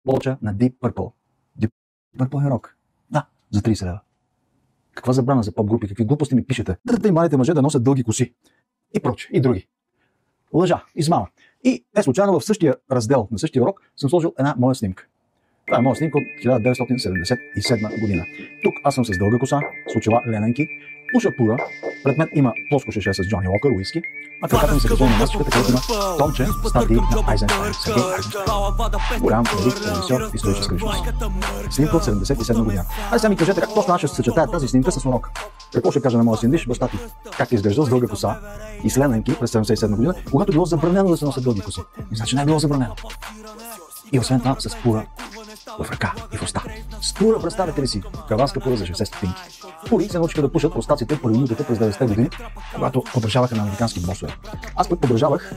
плоча на Deep Purple. Deep Purple е рок. Да, за 30 лева. Каква забрана за поп-групи? Какви глупости ми пишете? Дърте и младите мъже да носят дълги коси. И проче, и други. Лъжа, измама. И случайно в същия раздел, на същия урок, съм сложил една моя снимка. Това е моя снимка от 1977 година. Тук аз съм с дълга коса, с очила лененки, пуша пура, пред мен има плоско шеше с Джони Локър, уиски, а краката ми се качени на масичката, където има тонче, статии на Айзенштайн, Сергей Айзенштайн. Голям, велик режисьор, историческа личност. Снимка от 77 година. Айде сега ми кажете как точно аз ще съчетая тази снимка с урока. Какво ще кажа на моя син Виж, баща ти? Как е изглеждал с дълга коса и с лененки през 77 година, когато било забранено да се носят дълги коси. Значи не е било забранено. И освен това с пура в ръка и в уста. С пура, представете ли си, каванска пура за 60 стотинки. Пури се научиха да пушат простаците по ревюдата през 90-те години, когато подражаваха на американски босове. Аз пък подражавах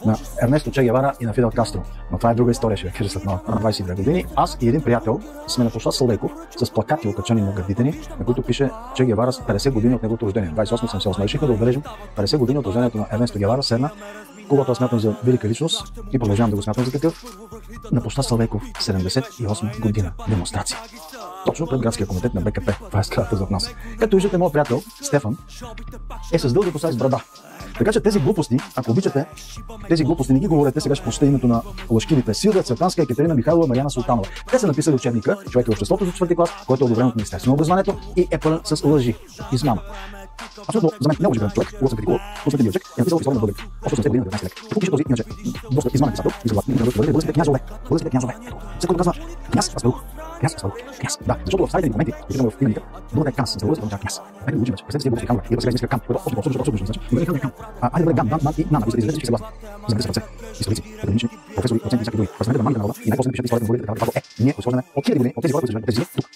на Ернесто Че Гевара и на Фидел Кастро. Но това е друга история, ще ви кажа след на 22 години. Аз и един приятел сме на площад Славейков с плакати окачани на гърдите ни, на които пише Че Гевара с 50 години от неговото рождение. 28-78. Решихме да отбележим 50 години от рождението на Ернесто Гевара, седна, когато аз смятам за велика личност и продължавам да го смятам за такъв, на площад Славейков 78 година. Демонстрация. Точно пред градския комитет на БКП. Това е сградата зад нас. Както виждате, моят приятел Стефан е с дълга коса и с брада. Така че тези глупости, ако обичате, тези глупости не ги говорете, сега ще прочета името на лъжкивите: Силвия Цветанска, Екатерина Михайлова, Мариана Султанова. Те са написали учебника "Човек и обществото" за 4 клас, който е одобрен от Министерството на образованието и е пълен с лъжи. Измама. Абсолютно за мен неуважителен човек, когато съм критикувал, пуснати биочек, е написал история на българите. Още 80 години на 19 век. Какво пише този иначе доста измамен писател, изгласни на българските князове. Българските князове. След като казва княз Аспарух. Княз Аспарух. Княз. Да, защото в старите документи, включително в именика, думата е канс, за българското означава княз. Нека го учим вече. Представете си български ханове. И да се измиска кам, което абсолютно значи. Но не кам. Айде да бъде гам, дан и нана. Виждате, всички съгласни. Замете се ръце. Историци, академични, професори, доценти и всяки други. Разменете на на народа и най-после пишат историята на българите, така каквато е. Ние освобождаме от хиляди години от тези хора, които живеят тези тук.